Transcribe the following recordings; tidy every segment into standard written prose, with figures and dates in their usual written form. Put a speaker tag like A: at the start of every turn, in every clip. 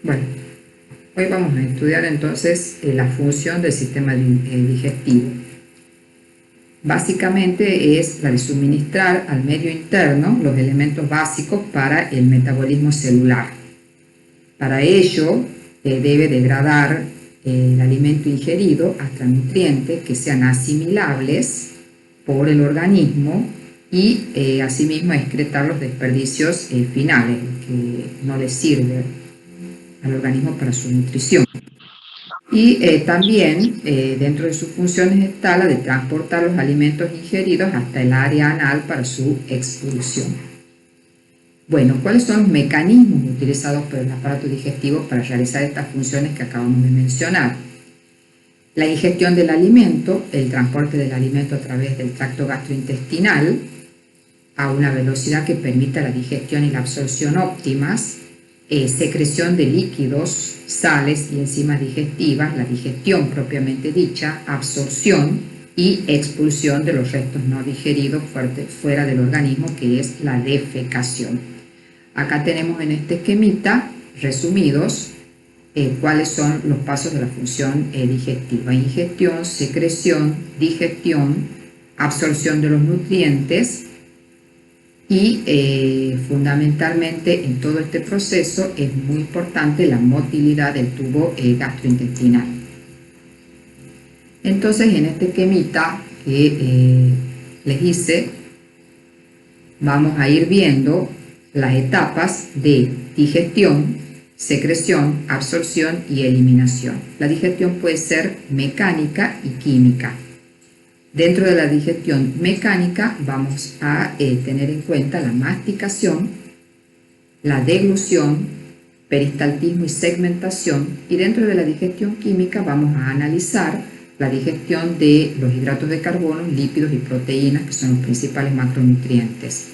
A: Bueno, hoy vamos a estudiar entonces la función del sistema digestivo. Básicamente es la de suministrar al medio interno los elementos básicos para el metabolismo celular. Para ello debe degradar el alimento ingerido hasta nutrientes que sean asimilables por el organismo y asimismo excretar los desperdicios finales que no le sirven al organismo para su nutrición. Y también dentro de sus funciones está la de transportar los alimentos ingeridos hasta el área anal para su expulsión. Bueno, ¿cuáles son los mecanismos utilizados por el aparato digestivo para realizar estas funciones que acabamos de mencionar? La ingestión del alimento, el transporte del alimento a través del tracto gastrointestinal a una velocidad que permita la digestión y la absorción óptimas, secreción de líquidos, sales y enzimas digestivas, la digestión propiamente dicha, absorción y expulsión de los restos no digeridos fuera del organismo, que es la defecación. Acá tenemos en este esquemita resumidos cuáles son los pasos de la función digestiva: ingestión, secreción, digestión, absorción de los nutrientes. Y fundamentalmente en todo este proceso es muy importante la motilidad del tubo gastrointestinal. Entonces, en este esquemita que les hice, vamos a ir viendo las etapas de digestión, secreción, absorción y eliminación. La digestión puede ser mecánica y química. Dentro de la digestión mecánica vamos a tener en cuenta la masticación, la deglución, peristaltismo y segmentación, y dentro de la digestión química vamos a analizar la digestión de los hidratos de carbono, lípidos y proteínas, que son los principales macronutrientes.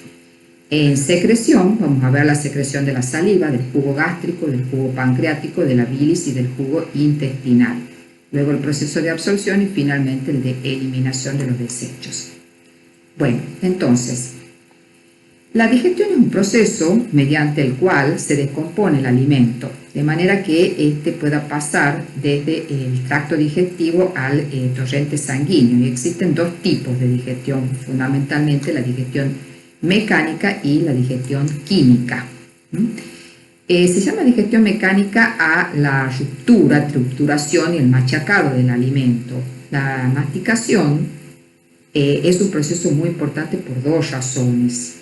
A: En secreción vamos a ver la secreción de la saliva, del jugo gástrico, del jugo pancreático, de la bilis y del jugo intestinal. Luego el proceso de absorción y finalmente el de eliminación de los desechos. Bueno, entonces, la digestión es un proceso mediante el cual se descompone el alimento, de manera que éste pueda pasar desde el tracto digestivo al torrente sanguíneo. Y existen dos tipos de digestión, fundamentalmente la digestión mecánica y la digestión química. Se llama digestión mecánica a la ruptura, trituración y el machacado del alimento. La masticación es un proceso muy importante por dos razones.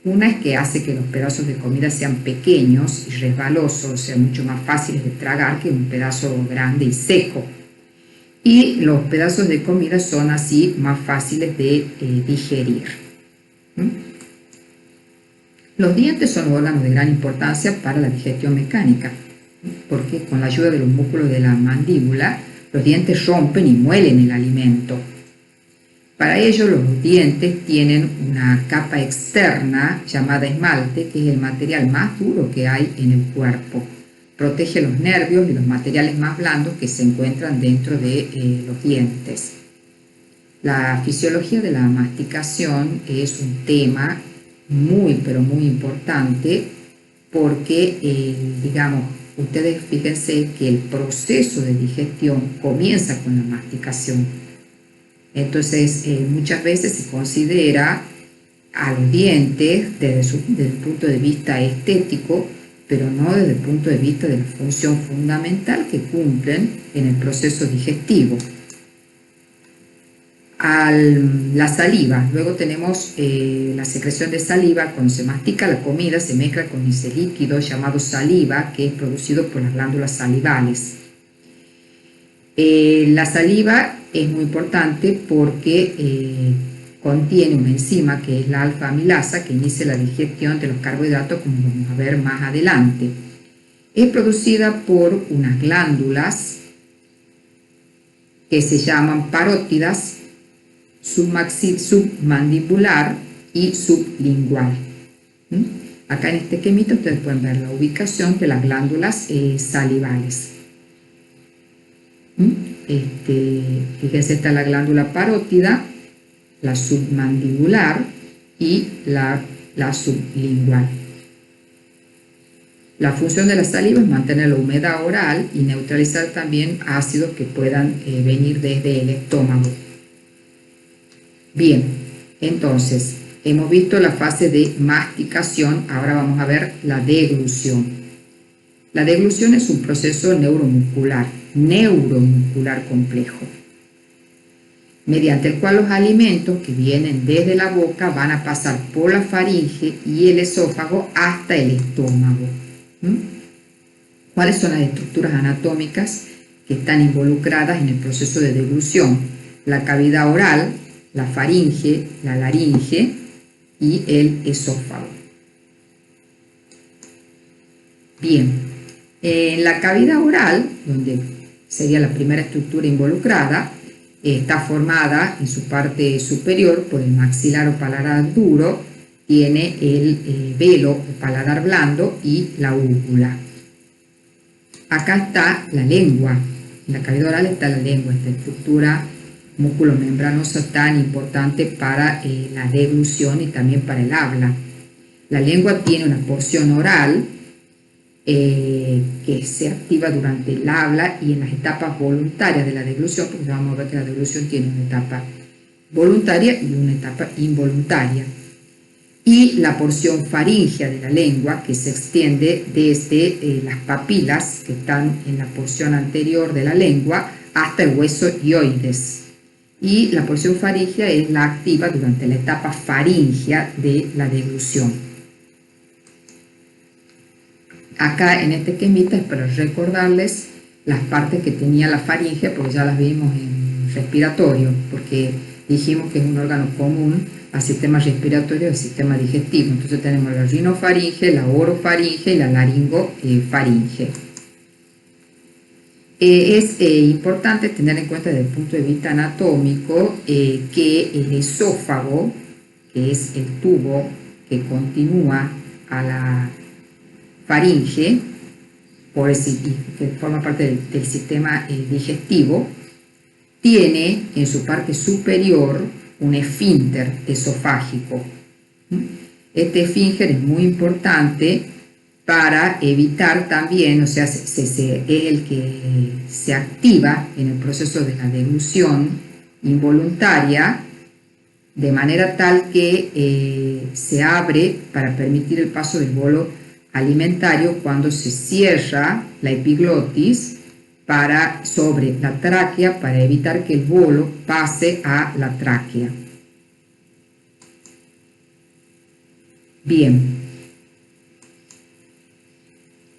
A: Una es que hace que los pedazos de comida sean pequeños y resbalosos, o sea, mucho más fáciles de tragar que un pedazo grande y seco. Y los pedazos de comida son así más fáciles de digerir. Los dientes son órganos de gran importancia para la digestión mecánica, porque con la ayuda de los músculos de la mandíbula, los dientes rompen y muelen el alimento. Para ello, los dientes tienen una capa externa llamada esmalte, que es el material más duro que hay en el cuerpo. Protege los nervios y los materiales más blandos que se encuentran dentro de los dientes. La fisiología de la masticación es un tema muy, pero muy importante, porque, digamos, ustedes fíjense que el proceso de digestión comienza con la masticación. Entonces, muchas veces se considera a los dientes desde el punto de vista estético, pero no desde el punto de vista de la función fundamental que cumplen en el proceso digestivo. La saliva, luego tenemos la secreción de saliva. Cuando se mastica la comida se mezcla con ese líquido llamado saliva, que es producido por las glándulas salivales. La saliva es muy importante porque contiene una enzima que es la alfa-amilasa, que inicia la digestión de los carbohidratos, como vamos a ver más adelante. Es producida por unas glándulas que se llaman parótidas, submandibular y sublingual. Acá en este esquemita ustedes pueden ver la ubicación de las glándulas salivales. Fíjense, está la glándula parótida, la submandibular y la sublingual. La función de la saliva es mantener la humedad oral y neutralizar también ácidos que puedan venir desde el estómago. Bien, entonces, hemos visto la fase de masticación, ahora vamos a ver la deglución. La deglución es un proceso neuromuscular complejo, mediante el cual los alimentos que vienen desde la boca van a pasar por la faringe y el esófago hasta el estómago. ¿Cuáles son las estructuras anatómicas que están involucradas en el proceso de deglución? La cavidad oral, la faringe, la laringe y el esófago. Bien, en la cavidad oral, donde sería la primera estructura involucrada, está formada en su parte superior por el maxilar o paladar duro, tiene el velo o paladar blando y la úvula. Acá está la lengua, en la cavidad oral está la lengua, esta estructura músculo-membranosa tan importante para la deglución y también para el habla. La lengua tiene una porción oral que se activa durante el habla y en las etapas voluntarias de la deglución, porque vamos a ver que la deglución tiene una etapa voluntaria y una etapa involuntaria. Y la porción faríngea de la lengua, que se extiende desde las papilas que están en la porción anterior de la lengua hasta el hueso hioides. Y la porción faríngea es la activa durante la etapa faríngea de la deglución. Acá en este esquemita es para recordarles las partes que tenía la faringe, porque ya las vimos en respiratorio, porque dijimos que es un órgano común al sistema respiratorio y al sistema digestivo. Entonces tenemos la rinofaringe, la orofaringe y la laringofaringe. Es importante tener en cuenta desde el punto de vista anatómico que el esófago, que es el tubo que continúa a la faringe, que forma parte del sistema digestivo, tiene en su parte superior un esfínter esofágico. Este esfínter es muy importante para evitar también, o sea, es el que se activa en el proceso de la deglución involuntaria, de manera tal que se abre para permitir el paso del bolo alimentario cuando se cierra la epiglotis sobre la tráquea para evitar que el bolo pase a la tráquea. Bien.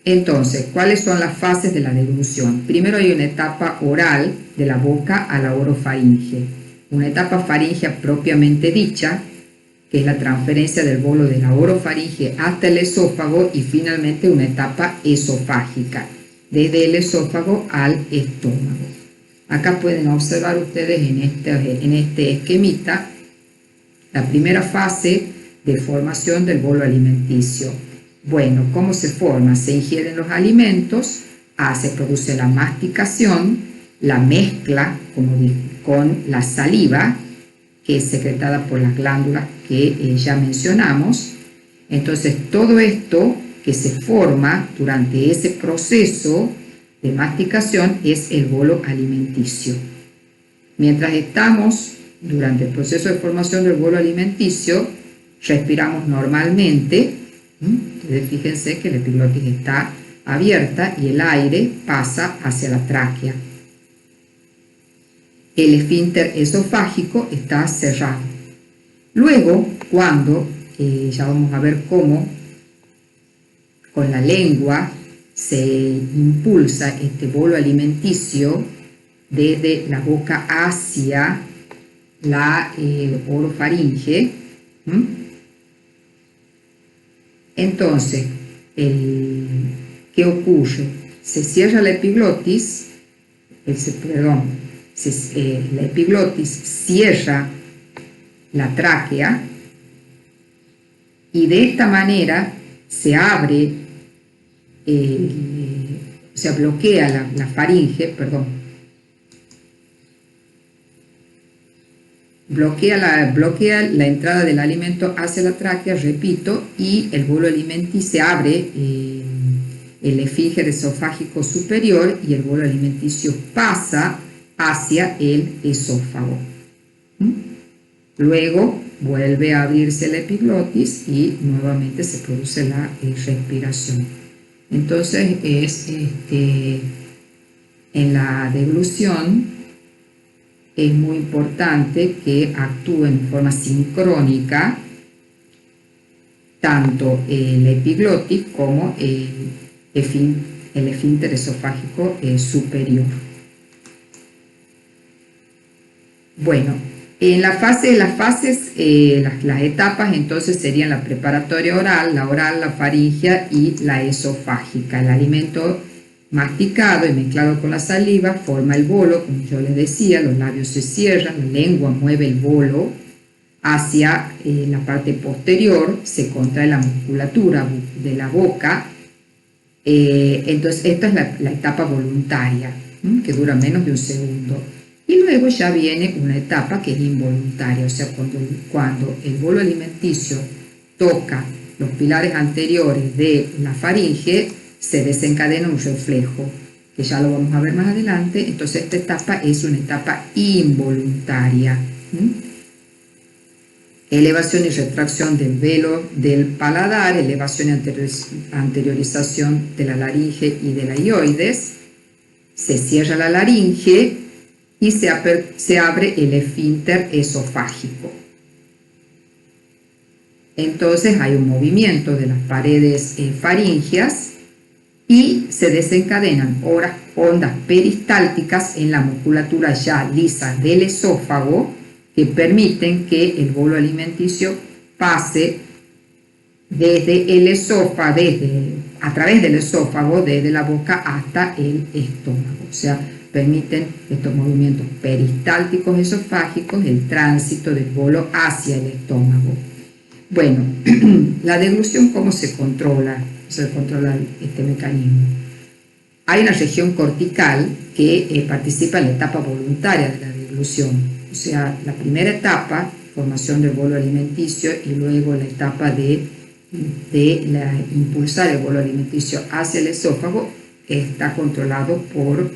A: Entonces, ¿cuáles son las fases de la deglución? Primero hay una etapa oral de la boca a la orofaringe, una etapa faríngea propiamente dicha, que es la transferencia del bolo de la orofaringe hasta el esófago, y finalmente una etapa esofágica, desde el esófago al estómago. Acá pueden observar ustedes en este esquemita la primera fase de formación del bolo alimenticio. Bueno, ¿cómo se forma? Se ingieren los alimentos, se produce la masticación, la mezcla con la saliva, que es secretada por las glándulas que ya mencionamos. Entonces, todo esto que se forma durante ese proceso de masticación es el bolo alimenticio. Mientras estamos durante el proceso de formación del bolo alimenticio, respiramos normalmente. Entonces, fíjense que la epiglotis está abierta y el aire pasa hacia la tráquea. El esfínter esofágico está cerrado. Luego, cuando, ya vamos a ver cómo, con la lengua se impulsa este bolo alimenticio desde la boca hacia la orofaringe. Entonces, ¿qué ocurre? Se cierra la epiglotis, la epiglotis cierra la tráquea y de esta manera se abre, se bloquea la faringe, bloquea la entrada del alimento hacia la tráquea, repito, y el bolo alimenticio se abre el esfínter esofágico superior y el bolo alimenticio pasa hacia el esófago. Luego vuelve a abrirse la epiglotis y nuevamente se produce la respiración. Entonces en la deglución es muy importante que actúen de forma sincrónica tanto el epiglotis como el esfínter esofágico superior. Bueno, en las etapas entonces serían la preparatoria oral, la faríngea y la esofágica. El alimento masticado y mezclado con la saliva forma el bolo, como yo les decía, los labios se cierran, la lengua mueve el bolo hacia la parte posterior, se contrae la musculatura de la boca. Entonces esta es la etapa voluntaria, que dura menos de un segundo. Y luego ya viene una etapa que es involuntaria, o sea, cuando el bolo alimenticio toca los pilares anteriores de la faringe, se desencadena un reflejo, que ya lo vamos a ver más adelante. Entonces esta etapa es una etapa involuntaria. Elevación y retracción del velo del paladar, elevación y anteriorización de la laringe y de la hioides, se cierra la laringe y se abre el esfínter esofágico. Entonces hay un movimiento de las paredes faríngeas y se desencadenan ondas peristálticas en la musculatura ya lisa del esófago que permiten que el bolo alimenticio pase desde el esófago, a través del esófago, desde la boca hasta el estómago. O sea, permiten estos movimientos peristálticos esofágicos el tránsito del bolo hacia el estómago. Bueno, la deglución, ¿cómo se controla? Se controla este mecanismo. Hay una región cortical que participa en la etapa voluntaria de la deglución. O sea, la primera etapa, formación del bolo alimenticio, y luego la etapa de impulsar el bolo alimenticio hacia el esófago, está controlado por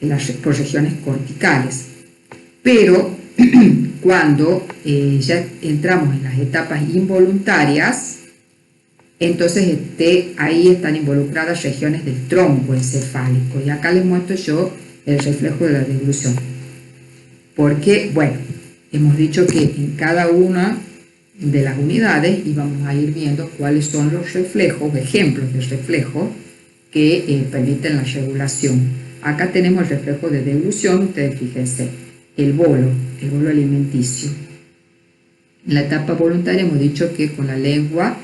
A: regiones corticales. Pero cuando ya entramos en las etapas involuntarias, entonces ahí están involucradas regiones del tronco encefálico. Y acá les muestro yo el reflejo de la deglución. Porque, bueno, hemos dicho que en cada una de las unidades íbamos a ir viendo cuáles son los reflejos, ejemplos de reflejos que permiten la regulación. Acá tenemos el reflejo de deglución, ustedes fíjense, el bolo alimenticio. En la etapa voluntaria hemos dicho que con la lengua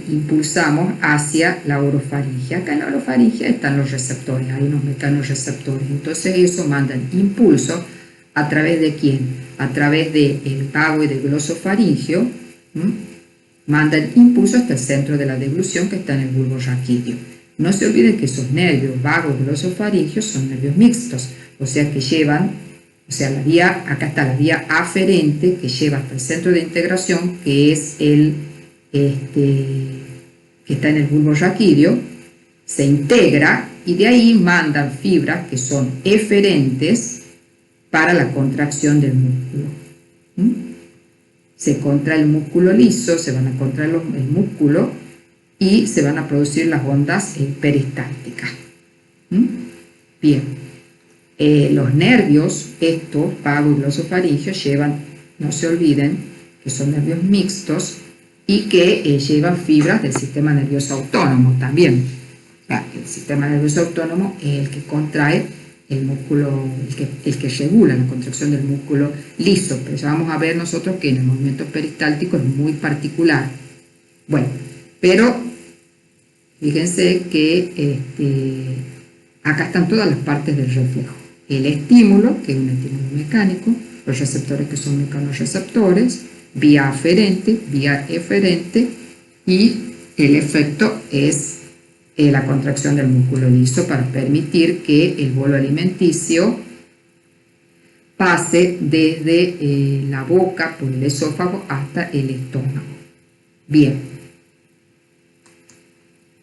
A: impulsamos hacia la orofaringe. Acá en la orofaringe están los receptores, hay unos mecanorreceptores. Entonces eso mandan impulso a través de ¿quién? A través del vago y del glosofaringio, mandan impulso hasta el centro de la deglución que está en el bulbo raquídeo. No se olviden que esos nervios vagos glosofaringios son nervios mixtos, o sea que llevan, acá está la vía aferente que lleva hasta el centro de integración, que es que está en el bulbo raquídeo, se integra y de ahí mandan fibras que son eferentes para la contracción del músculo. Se contrae el músculo liso, se van a contraer el músculo y se van a producir las ondas peristálticas. Bien, los nervios, estos vago y glosofaringios, llevan, no se olviden, que son nervios mixtos y que llevan fibras del sistema nervioso autónomo también. O sea, el sistema nervioso autónomo es el que contrae el músculo, el que regula la contracción del músculo liso, pero ya vamos a ver nosotros que en el movimiento peristáltico es muy particular. Bueno, pero fíjense que acá están todas las partes del reflejo. El estímulo, que es un estímulo mecánico, los receptores que son mecanorreceptores, vía aferente, vía eferente, y el efecto es la contracción del músculo liso para permitir que el bolo alimenticio pase desde la boca por el esófago hasta el estómago. Bien.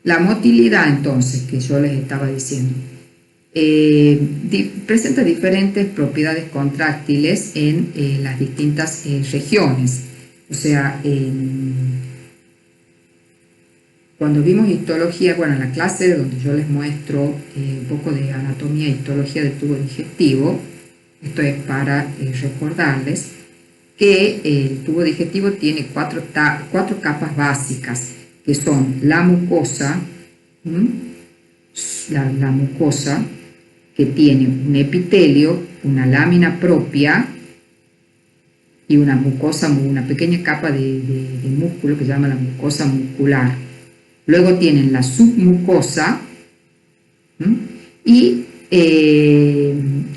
A: La motilidad, entonces, que yo les estaba diciendo, presenta diferentes propiedades contráctiles en las distintas regiones. O sea, cuando vimos histología, bueno, en la clase donde yo les muestro un poco de anatomía e histología del tubo digestivo, esto es para recordarles que el tubo digestivo tiene cuatro capas básicas, que son la mucosa, la mucosa, que tiene un epitelio, una lámina propia y una mucosa, una pequeña capa de músculo que se llama la mucosa muscular. Luego tienen la submucosa y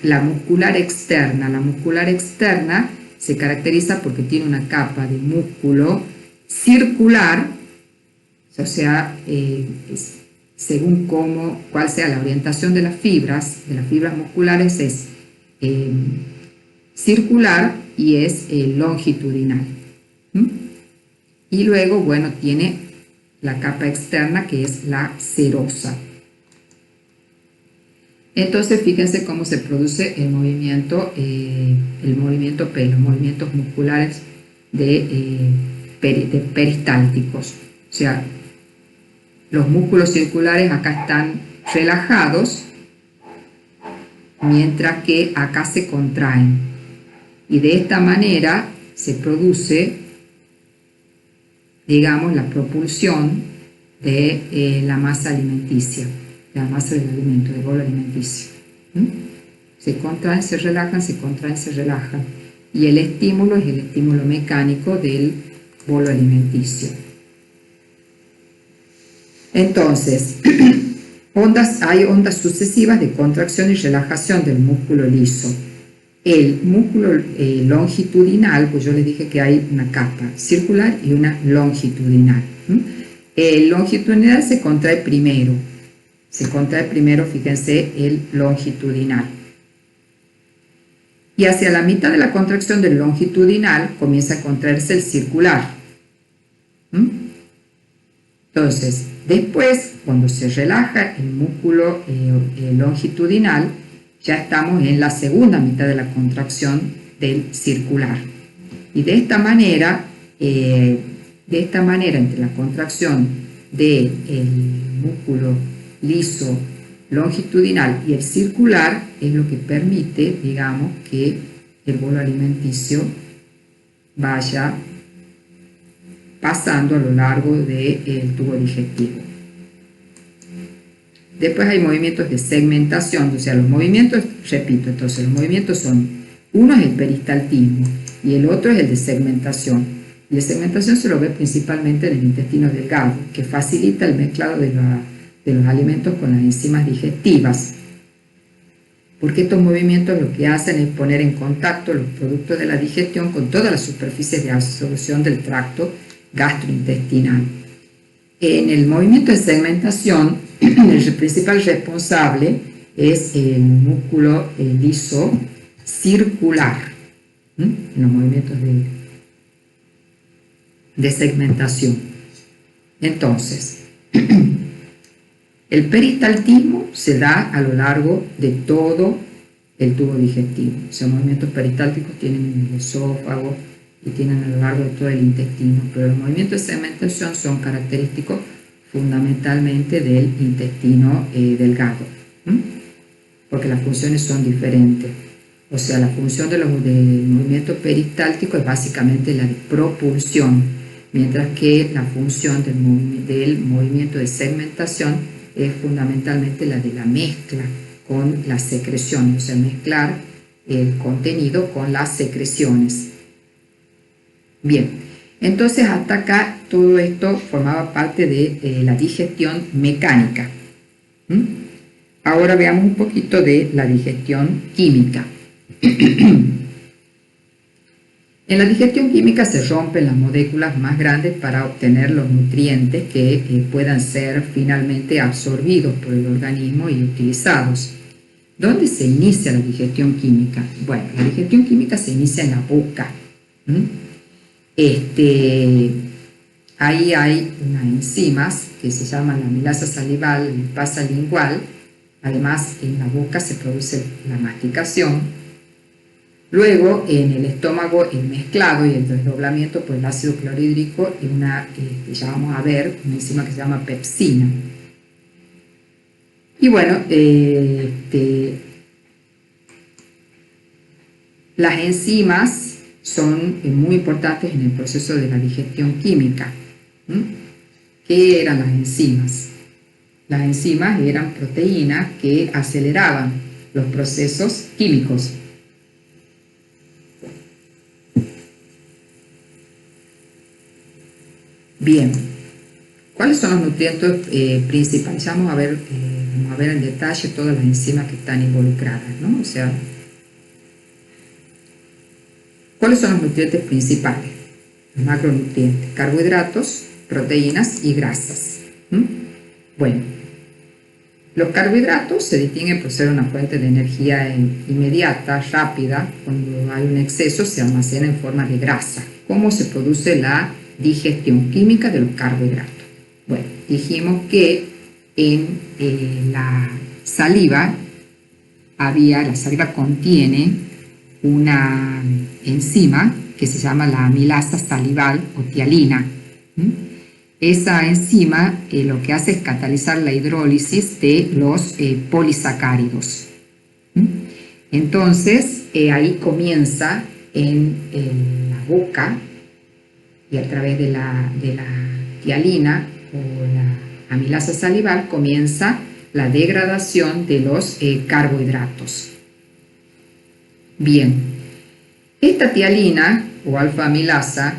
A: la muscular externa. La muscular externa se caracteriza porque tiene una capa de músculo circular, o sea, según cuál sea la orientación de las fibras musculares, es circular y es longitudinal. Y luego, bueno, tiene la capa externa que es la serosa. Entonces, fíjense cómo se produce el movimiento P, los movimientos musculares de peristálticos. O sea, los músculos circulares acá están relajados, mientras que acá se contraen. Y de esta manera se produce, digamos, la propulsión de la masa alimenticia, la masa del alimento, del bolo alimenticio. Se contraen, se relajan, se contraen, se relajan. Y el estímulo es el estímulo mecánico del bolo alimenticio. Entonces, hay ondas sucesivas de contracción y relajación del músculo liso. El músculo longitudinal, pues yo les dije que hay una capa circular y una longitudinal. El longitudinal se contrae primero, fíjense, el longitudinal. Y hacia la mitad de la contracción del longitudinal comienza a contraerse el circular. Entonces, después, cuando se relaja el músculo longitudinal, ya estamos en la segunda mitad de la contracción del circular. Y de esta manera, entre la contracción del músculo liso longitudinal y el circular, es lo que permite, digamos, que el bolo alimenticio vaya pasando a lo largo del tubo digestivo. Después hay movimientos de segmentación, o sea, los movimientos, repito, entonces los movimientos son, uno es el peristaltismo y el otro es el de segmentación. Y la segmentación se lo ve principalmente en el intestino delgado, que facilita el mezclado de los alimentos con las enzimas digestivas. Porque estos movimientos lo que hacen es poner en contacto los productos de la digestión con todas las superficies de absorción del tracto gastrointestinal. En el movimiento de segmentación, el principal responsable es el músculo liso circular, en los movimientos de segmentación. Entonces, el peristaltismo se da a lo largo de todo el tubo digestivo. O sea, movimientos peristálticos tienen en el esófago y tienen a lo largo de todo el intestino, pero los movimientos de segmentación son característicos fundamentalmente del intestino delgado, porque las funciones son diferentes. O sea, la función del movimiento peristáltico es básicamente la de propulsión, mientras que la función del movimiento de segmentación es fundamentalmente la de la mezcla con las secreciones, o sea, mezclar el contenido con las secreciones. Bien, entonces hasta acá todo esto formaba parte de la digestión mecánica. Ahora veamos un poquito de la digestión química. En la digestión química se rompen las moléculas más grandes para obtener los nutrientes que puedan ser finalmente absorbidos por el organismo y utilizados. ¿Dónde se inicia la digestión química? Bueno, la digestión química se inicia en la boca. ahí hay unas enzimas que se llaman la amilasa salival, lipasa lingual. Además, en la boca se produce la masticación. Luego, en el estómago, el mezclado y el desdoblamiento por el ácido clorhídrico y una que ya vamos a ver, una enzima que se llama pepsina. Y bueno, las enzimas son muy importantes en el proceso de la digestión química. ¿Qué eran las enzimas? Las enzimas eran proteínas que aceleraban los procesos químicos. Bien, ¿cuáles son los nutrientes principales? Vamos a ver en detalle todas las enzimas que están involucradas, ¿no? O sea, ¿cuáles son los nutrientes principales? Los macronutrientes: carbohidratos, proteínas y grasas. Bueno, los carbohidratos se distinguen por ser una fuente de energía inmediata, rápida. Cuando hay un exceso se almacena en forma de grasa. ¿Cómo se produce la digestión química de los carbohidratos? Bueno, dijimos que en la saliva contiene una enzima que se llama la amilasa salival o tialina. Esa enzima lo que hace es catalizar la hidrólisis de los polisacáridos. Entonces, ahí comienza en la boca, y a través de la tialina o la amilasa salival comienza la degradación de los carbohidratos. Bien, esta tialina o alfa-amilasa,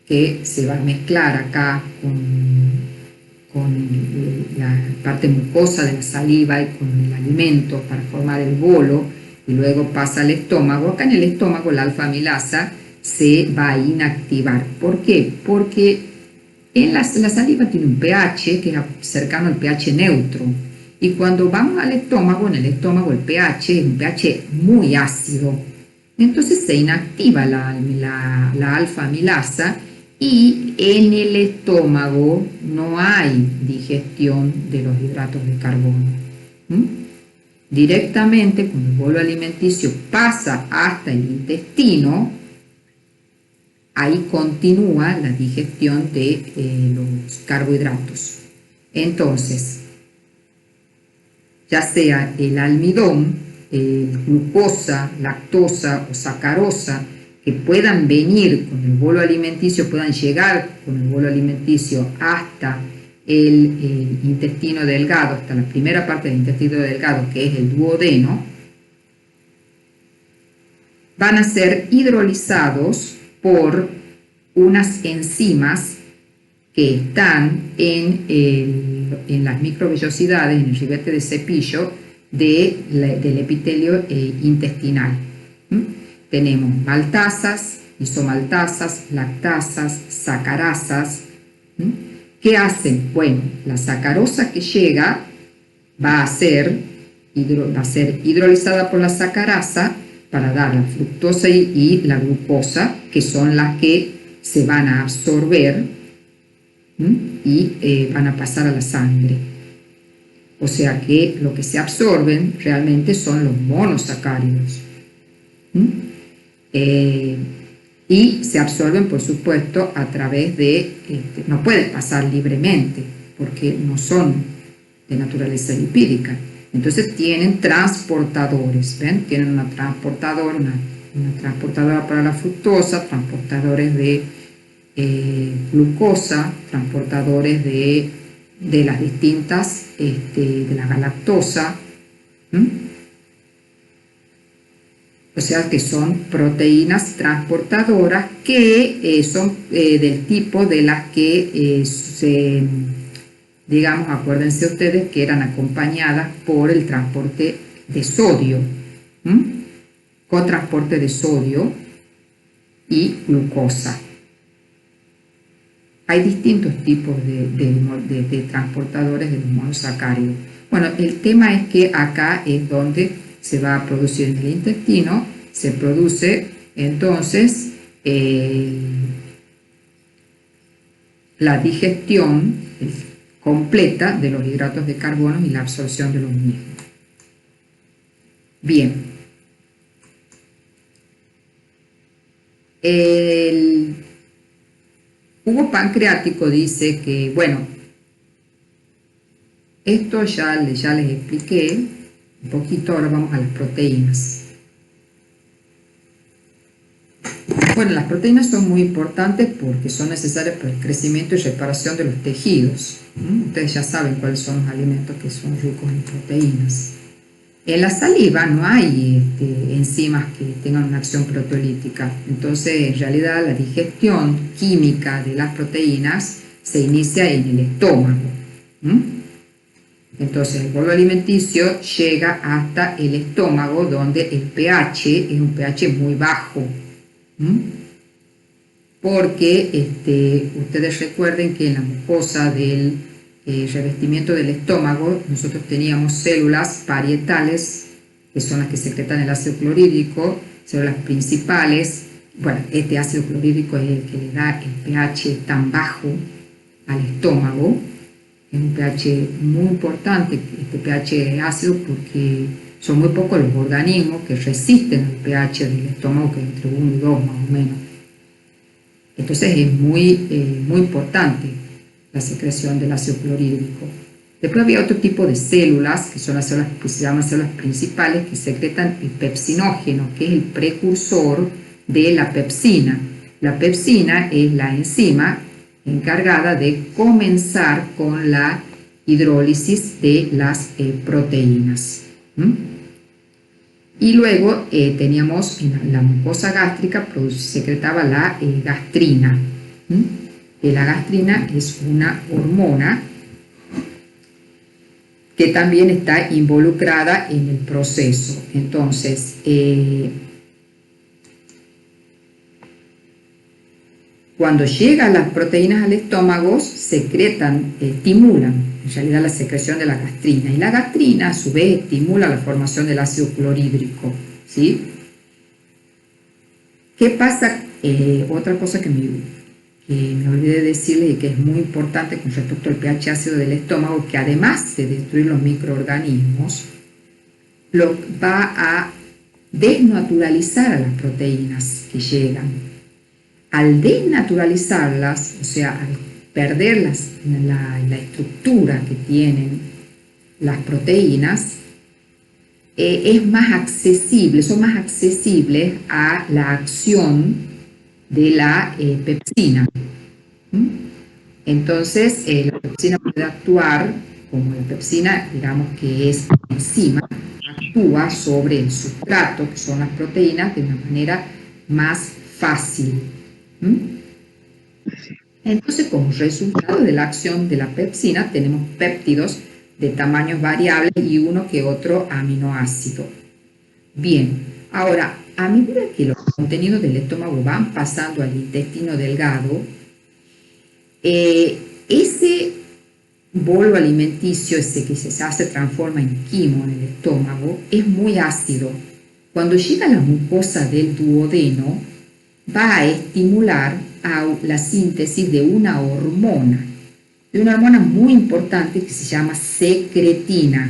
A: que se va a mezclar acá con la parte mucosa de la saliva y con el alimento para formar el bolo, y luego pasa al estómago. Acá en el estómago la alfa-amilasa se va a inactivar. ¿Por qué? Porque la saliva tiene un pH que es cercano al pH neutro, y cuando vamos al estómago, en el estómago el pH es un pH muy ácido. Entonces se inactiva la alfa-amilasa y en el estómago no hay digestión de los hidratos de carbono. Directamente, cuando el bolo alimenticio pasa hasta el intestino, ahí continúa la digestión de los carbohidratos. Entonces, ya sea el almidón, glucosa, lactosa o sacarosa, que puedan venir con el bolo alimenticio, puedan llegar con el bolo alimenticio hasta el intestino delgado, hasta la primera parte del intestino delgado, que es el duodeno, van a ser hidrolizados por unas enzimas que están en las microvellosidades, en el ribete de cepillo del epitelio intestinal. Tenemos maltasas, isomaltasas, lactasas, sacarasas. ¿Qué hacen? Bueno, la sacarosa que llega va a ser hidrolizada por la sacarasa para dar la fructosa y la glucosa, que son las que se van a absorber y van a pasar a la sangre. O sea que lo que se absorben realmente son los monosacáridos. Y se absorben, por supuesto, a través de, no pueden pasar libremente porque no son de naturaleza lipídica. Entonces tienen transportadores, ¿ven? Tienen una transportadora para la fructosa, transportadores de glucosa, transportadores de las distintas, de la galactosa. O sea que son proteínas transportadoras que son del tipo de las que digamos, acuérdense ustedes que eran acompañadas por el transporte de sodio, con transporte de sodio y glucosa. Hay distintos tipos de transportadores de los monosacáridos. Bueno, el tema es que acá es donde se va a producir en el intestino, se produce entonces la digestión completa de los hidratos de carbono y la absorción de los mismos. Bien. El jugo pancreático dice que, bueno, esto ya les expliqué un poquito, ahora vamos a las proteínas. Bueno, las proteínas son muy importantes porque son necesarias para el crecimiento y reparación de los tejidos. Ustedes ya saben cuáles son los alimentos que son ricos en proteínas. En la saliva no hay enzimas que tengan una acción proteolítica. Entonces, en realidad, la digestión química de las proteínas se inicia en el estómago. Entonces, el bolo alimenticio llega hasta el estómago, donde el pH es un pH muy bajo. Porque ustedes recuerden que en la mucosa del revestimiento del estómago nosotros teníamos células parietales, que son las que secretan el ácido clorhídrico, células principales. Bueno, este ácido clorhídrico es el que le da el pH tan bajo al estómago. Es un pH muy importante, este pH ácido, porque son muy pocos los organismos que resisten el pH del estómago, que es entre 1 y 2 más o menos. Entonces es muy importante la secreción del ácido clorhídrico. Después había otro tipo de células, que son las células que se llaman células principales, que secretan el pepsinógeno, que es el precursor de la pepsina. La pepsina es la enzima encargada de comenzar con la hidrólisis de las proteínas. Y luego teníamos en la mucosa gástrica, secretaba la gastrina. La gastrina es una hormona que también está involucrada en el proceso. Entonces, cuando llegan las proteínas al estómago, estimulan en realidad la secreción de la gastrina. Y la gastrina, a su vez, estimula la formación del ácido clorhídrico. ¿Sí? ¿Qué pasa? Otra cosa que me olvidé decirles y que es muy importante con respecto al pH ácido del estómago, que además de destruir los microorganismos, va a desnaturalizar a las proteínas que llegan. Al desnaturalizarlas, o sea, al perder la estructura que tienen las proteínas, son más accesibles a la acción de la pepsina. Entonces, la pepsina puede actuar, como la pepsina, digamos que es una enzima, actúa sobre el sustrato, que son las proteínas, de una manera más fácil. Entonces, como resultado de la acción de la pepsina, tenemos péptidos de tamaños variables y uno que otro aminoácido. Bien, ahora, a medida que los contenidos del estómago van pasando al intestino delgado, ese bolo alimenticio, ese que se transforma en quimo en el estómago, es muy ácido. Cuando llega a la mucosa del duodeno, va a estimular la síntesis de una hormona muy importante que se llama secretina.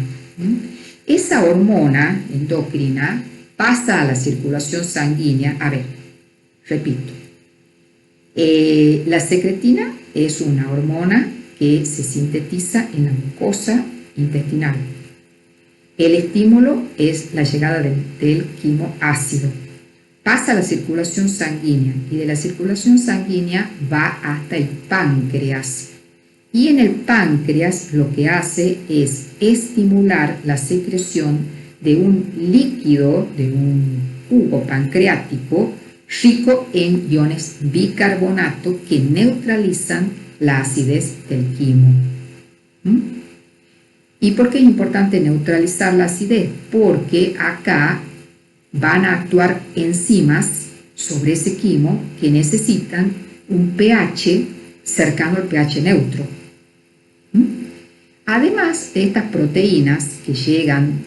A: Esa hormona endocrina pasa a la circulación sanguínea. A ver, repito. La secretina es una hormona que se sintetiza en la mucosa intestinal. El estímulo es la llegada del quimo ácido. Pasa a la circulación sanguínea y de la circulación sanguínea va hasta el páncreas. Y en el páncreas lo que hace es estimular la secreción de un líquido, de un jugo pancreático rico en iones bicarbonato que neutralizan la acidez del quimo. ¿Y por qué es importante neutralizar la acidez? Porque acá van a actuar enzimas sobre ese quimo que necesitan un pH cercano al pH neutro. Además de estas proteínas que llegan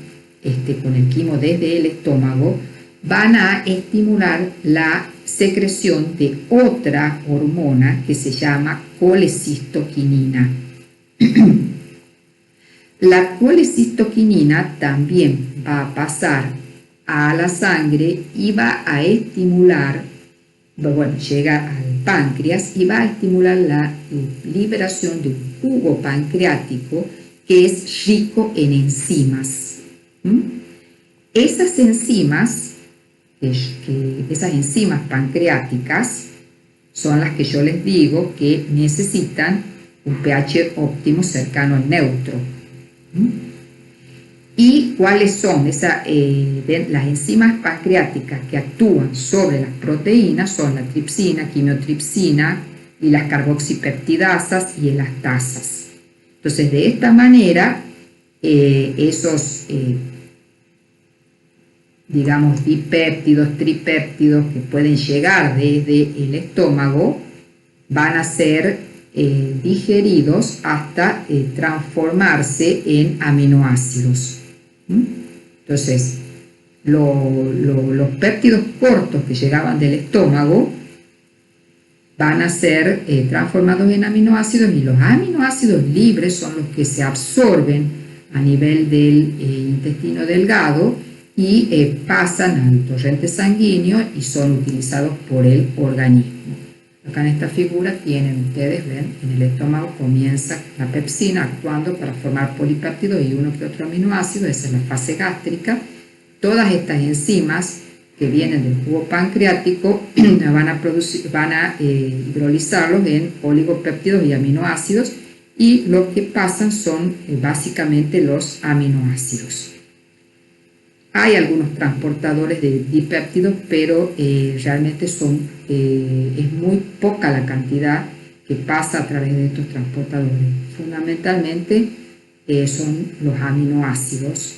A: con el quimo desde el estómago, van a estimular la secreción de otra hormona que se llama colecistoquinina. La colecistoquinina también va a pasar a la sangre y va a estimular, bueno, llega al páncreas y va a estimular la liberación de un jugo pancreático que es rico en enzimas. Esas enzimas, esas enzimas pancreáticas son las que yo les digo que necesitan un pH óptimo cercano al neutro. ¿Y cuáles son las enzimas pancreáticas que actúan sobre las proteínas? Son la tripsina, quimiotripsina y las carboxipeptidasas y elastasas. Entonces, de esta manera, esos, digamos, dipéptidos, tripéptidos que pueden llegar desde el estómago van a ser digeridos hasta transformarse en aminoácidos. Entonces, los péptidos cortos que llegaban del estómago van a ser transformados en aminoácidos, y los aminoácidos libres son los que se absorben a nivel del intestino delgado y pasan al torrente sanguíneo y son utilizados por el organismo. Acá en esta figura ustedes ven, en el estómago comienza la pepsina actuando para formar polipéptidos y uno que otro aminoácido. Esa es la fase gástrica. Todas estas enzimas que vienen del jugo pancreático van a hidrolizarlos en oligopéptidos y aminoácidos, y lo que pasan son básicamente los aminoácidos. Hay algunos transportadores de dipéptidos, pero realmente es muy poca la cantidad que pasa a través de estos transportadores. Fundamentalmente son los aminoácidos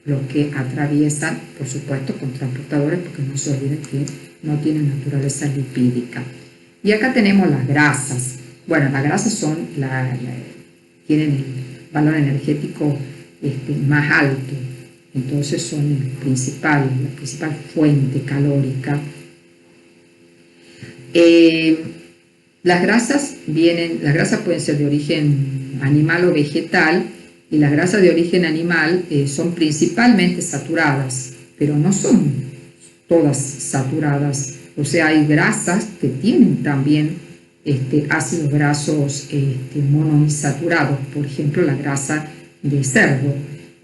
A: los que atraviesan, por supuesto, con transportadores, porque no se olviden que no tienen naturaleza lipídica. Y acá tenemos las grasas. Bueno, las grasas tienen el valor energético más alto. Entonces son la principal fuente calórica. Las grasas pueden ser de origen animal o vegetal, y las grasas de origen animal son principalmente saturadas, pero no son todas saturadas. O sea, hay grasas que tienen también ácidos grasos monoinsaturados, por ejemplo, la grasa de cerdo.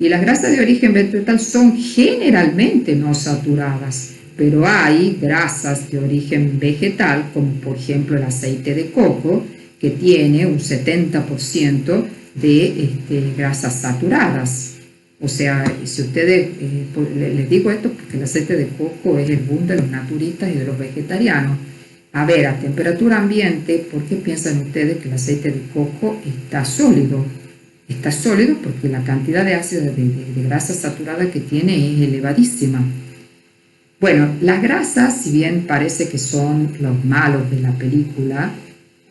A: Y las grasas de origen vegetal son generalmente no saturadas, pero hay grasas de origen vegetal, como por ejemplo el aceite de coco, que tiene un 70% de grasas saturadas. O sea, si ustedes, les digo esto porque el aceite de coco es el boom de los naturistas y de los vegetarianos. A ver, a temperatura ambiente, ¿por qué piensan ustedes que el aceite de coco está sólido? Está sólido porque la cantidad de ácido de grasa saturada que tiene es elevadísima. Bueno, las grasas, si bien parece que son los malos de la película,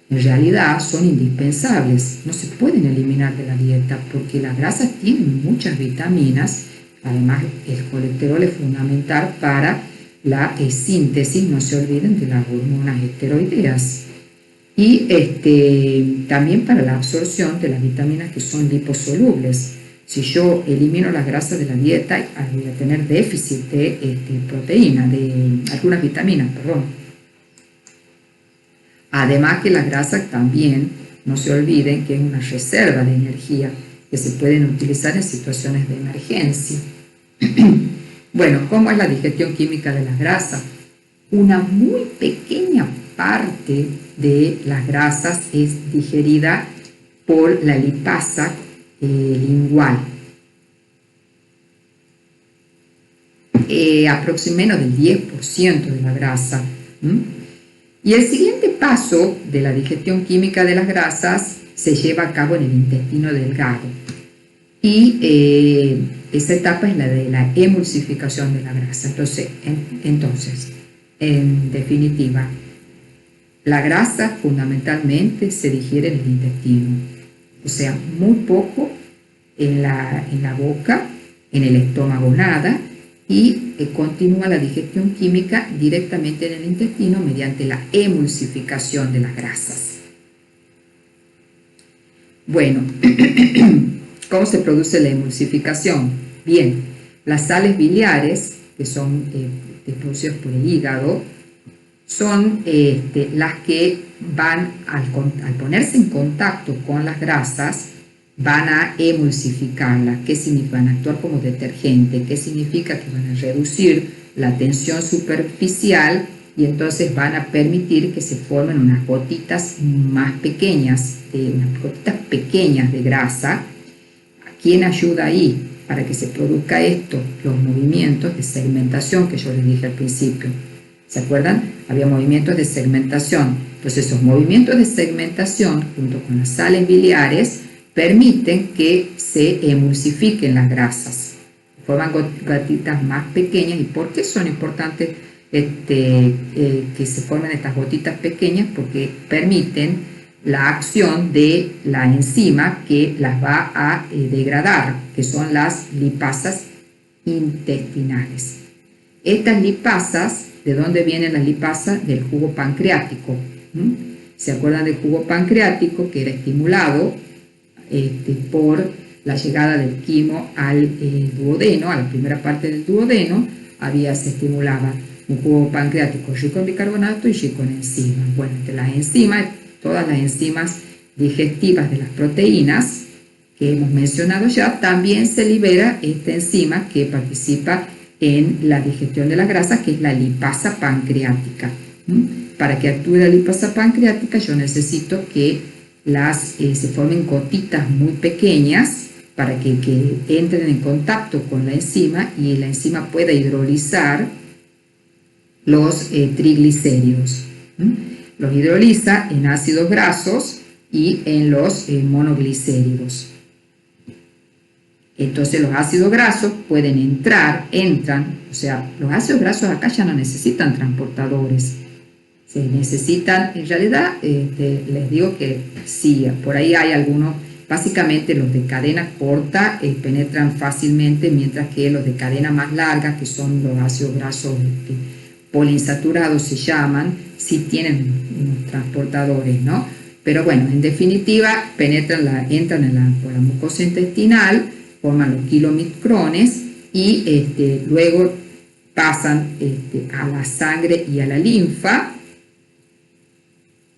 A: en realidad son indispensables. No se pueden eliminar de la dieta porque las grasas tienen muchas vitaminas. Además, el colesterol es fundamental para la síntesis, no se olviden, de las hormonas esteroideas. Y también para la absorción de las vitaminas que son liposolubles. Si yo elimino las grasas de la dieta, voy a tener déficit de proteína, de algunas vitaminas, perdón. Además que las grasas también, no se olviden que es una reserva de energía que se pueden utilizar en situaciones de emergencia. Bueno, ¿cómo es la digestión química de las grasas? Una muy pequeña parte de las grasas es digerida por la lipasa lingual. Aproximadamente del 10% de la grasa. Y el siguiente paso de la digestión química de las grasas se lleva a cabo en el intestino delgado. Y esa etapa es la de la emulsificación de la grasa. Entonces, en definitiva, la grasa fundamentalmente se digiere en el intestino. O sea, muy poco en la boca, en el estómago nada, y continúa la digestión química directamente en el intestino mediante la emulsificación de las grasas. Bueno, ¿cómo se produce la emulsificación? Bien, las sales biliares, que son producidas por el hígado, son las que van, al ponerse en contacto con las grasas, van a emulsificarlas. ¿Qué significa? Van a actuar como detergente. ¿Qué significa? Que van a reducir la tensión superficial y entonces van a permitir que se formen unas gotitas más pequeñas, de grasa. ¿Quién ayuda ahí para que se produzca esto? Los movimientos de segmentación que yo les dije al principio. ¿Se acuerdan? Había movimientos de segmentación. Entonces esos movimientos de segmentación junto con las sales biliares permiten que se emulsifiquen las grasas. Forman gotitas más pequeñas. ¿Y por qué son importantes que se formen estas gotitas pequeñas? Porque permiten la acción de la enzima que las va a degradar, que son las lipasas intestinales. Estas lipasas, ¿de dónde vienen las lipasas? Del jugo pancreático. ¿Se acuerdan del jugo pancreático que era estimulado por la llegada del quimo al duodeno, a la primera parte del duodeno? Se estimulaba un jugo pancreático rico en bicarbonato y rico en enzimas. Bueno, entre las enzimas, todas las enzimas digestivas de las proteínas que hemos mencionado ya, también se libera esta enzima que participa en la digestión de las grasas, que es la lipasa pancreática. Para que actúe la lipasa pancreática, yo necesito que se formen gotitas muy pequeñas para que entren en contacto con la enzima y la enzima pueda hidrolizar los triglicéridos. Los hidroliza en ácidos grasos y en los monoglicéridos. Entonces los ácidos grasos pueden entran, o sea, los ácidos grasos acá ya no necesitan transportadores. Se necesitan, en realidad, les digo que sí, por ahí hay algunos, básicamente los de cadena corta penetran fácilmente, mientras que los de cadena más larga, que son los ácidos grasos poliinsaturados se llaman, sí tienen unos transportadores, ¿no? Pero bueno, en definitiva, entran por la mucosa intestinal, forman los kilomicrones y luego pasan a la sangre y a la linfa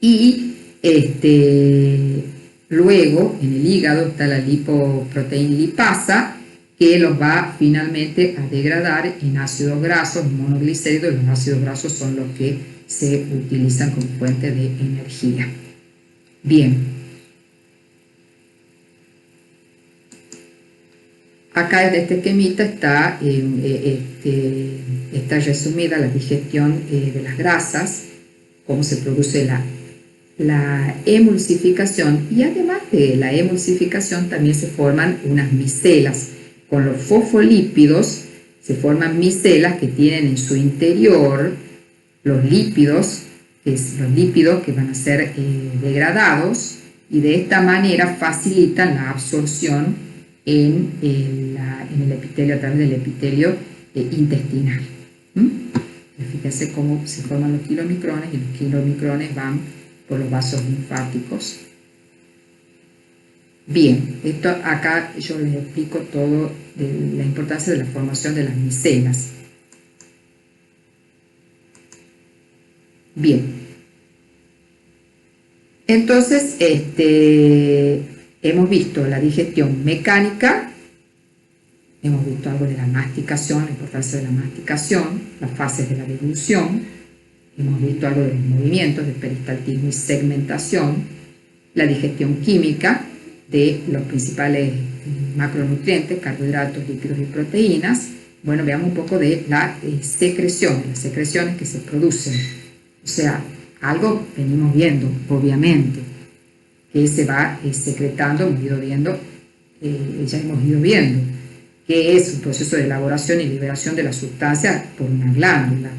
A: y luego en el hígado está la lipoproteína lipasa que los va finalmente a degradar en ácidos grasos, monoglicéridos. Los ácidos grasos son los que se utilizan como fuente de energía. Bien. Acá en este esquemita está resumida la digestión de las grasas, cómo se produce la emulsificación, y además de la emulsificación también se forman unas micelas. Con los fosfolípidos se forman micelas que tienen en su interior los lípidos que van a ser degradados, y de esta manera facilitan la absorción en el epitelio, a través del epitelio intestinal. Fíjense cómo se forman los kilomicrones, y los kilomicrones van por los vasos linfáticos. Bien, esto acá yo les explico todo de la importancia de la formación de las micelas. Bien, entonces hemos visto la digestión mecánica, hemos visto algo de la masticación, la importancia de la masticación, las fases de la deglución, hemos visto algo de los movimientos de peristaltismo y segmentación, la digestión química de los principales macronutrientes, carbohidratos, lípidos y proteínas. Bueno, veamos un poco de las secreciones que se producen. O sea, algo venimos viendo, obviamente, que se va secretando, ya hemos ido viendo, que es un proceso de elaboración y liberación de la sustancia por una glándula.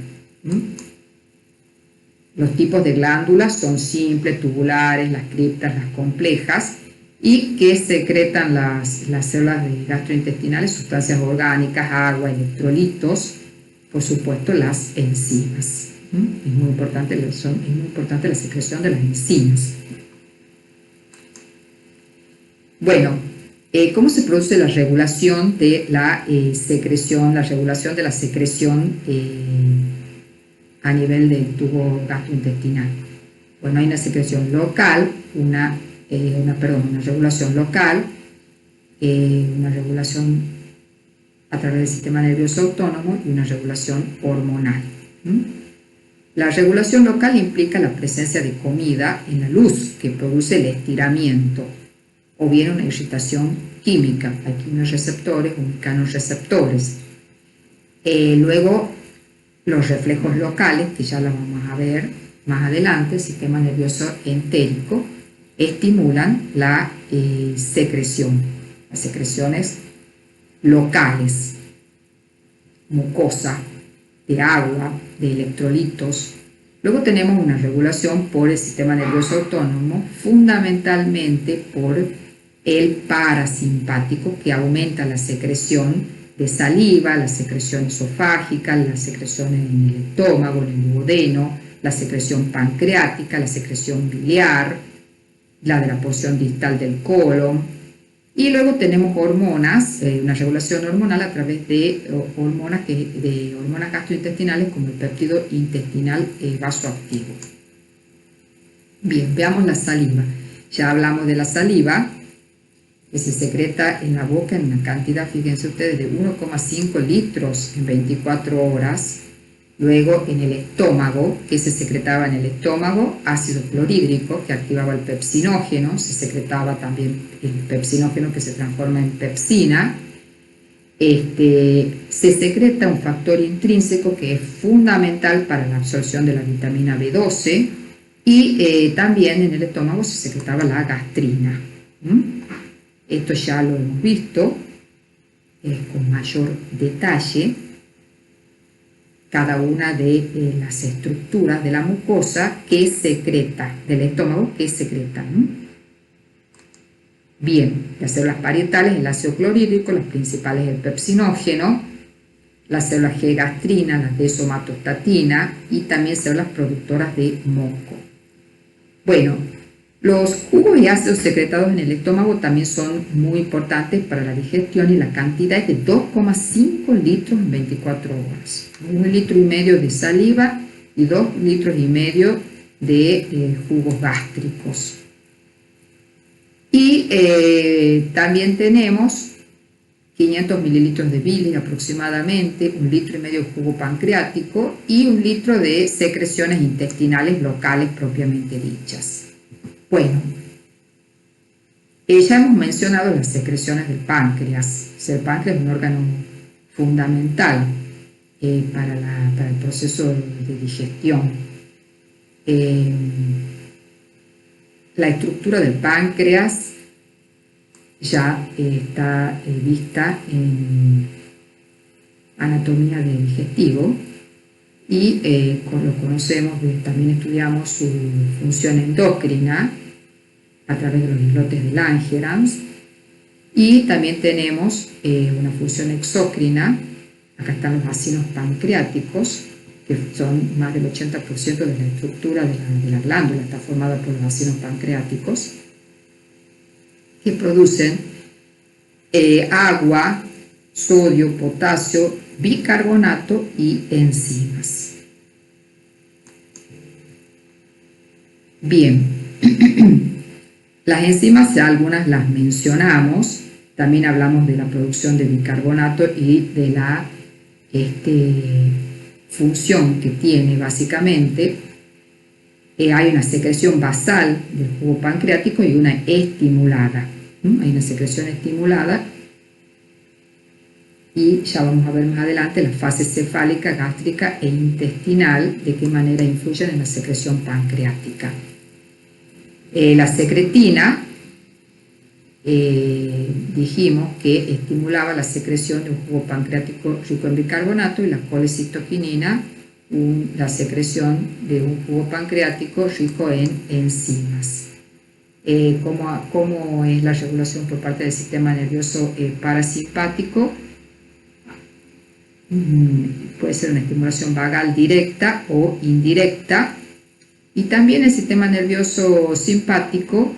A: Los tipos de glándulas son simples, tubulares, las criptas, las complejas, y que secretan las células gastrointestinales, sustancias orgánicas, agua, electrolitos, por supuesto, las enzimas. Es muy importante la secreción de las enzimas. Bueno, ¿cómo se produce la regulación de la secreción, a nivel del tubo gastrointestinal? Bueno, hay una secreción local, una regulación local, una regulación a través del sistema nervioso autónomo y una regulación hormonal. La regulación local implica la presencia de comida en la luz que produce el estiramiento o bien una excitación química, hay quimiorreceptores o mecanorreceptores. Luego, los reflejos locales, que ya los vamos a ver más adelante, el sistema nervioso entérico, estimulan la secreción, las secreciones locales, mucosa, de agua, de electrolitos. Luego tenemos una regulación por el sistema nervioso autónomo, fundamentalmente por el parasimpático, que aumenta la secreción de saliva, la secreción esofágica, las secreciones en el estómago, en el duodeno, la secreción pancreática, la secreción biliar, la de la porción distal del colon. Y luego tenemos hormonas, una regulación hormonal a través de hormonas gastrointestinales como el péptido intestinal vasoactivo. Bien, veamos la saliva. Ya hablamos de la saliva, que se secreta en la boca en una cantidad, fíjense ustedes, de 1,5 litros en 24 horas. Luego en el estómago, que se secretaba en el estómago, ácido clorhídrico que activaba el pepsinógeno, se secretaba también el pepsinógeno que se transforma en pepsina. Se secreta un factor intrínseco que es fundamental para la absorción de la vitamina B12 y también en el estómago se secretaba la gastrina. Esto ya lo hemos visto con mayor detalle. Cada una de las estructuras de la mucosa que secreta, del estómago que secreta. Bien, las células parietales, el ácido clorhídrico, las principales el pepsinógeno, las células G-gastrina, las desomatostatina y también células productoras de moco. Bueno, los jugos y ácidos secretados en el estómago también son muy importantes para la digestión y la cantidad es de 2,5 litros en 24 horas. 1,5 litros de saliva y 2,5 litros de jugos gástricos. Y también tenemos 500 mililitros de bilis aproximadamente, 1,5 litros de jugo pancreático y 1 litro de secreciones intestinales locales propiamente dichas. Bueno, ya hemos mencionado las secreciones del páncreas. El páncreas es un órgano fundamental para el proceso de digestión. La estructura del páncreas ya está vista en anatomía de digestivo y lo conocemos, también estudiamos su función endocrina a través de los islotes de Langerhans y también tenemos una función exócrina. Acá están los vacinos pancreáticos, que son más del 80% de la estructura de la glándula, está formada por los vacinos pancreáticos, que producen agua, sodio, potasio, bicarbonato y enzimas. Bien, las enzimas ya algunas las mencionamos, también hablamos de la producción de bicarbonato y de la función que tiene básicamente. Hay una secreción basal del jugo pancreático y una estimulada. Hay una secreción estimulada y ya vamos a ver más adelante la fase cefálica, gástrica e intestinal, de qué manera influyen en la secreción pancreática. La secretina, dijimos que estimulaba la secreción de un jugo pancreático rico en bicarbonato y la colecitoquinina, la secreción de un jugo pancreático rico en enzimas. ¿Cómo es la regulación por parte del sistema nervioso parasimpático? puede ser una estimulación vagal directa o indirecta. Y también el sistema nervioso simpático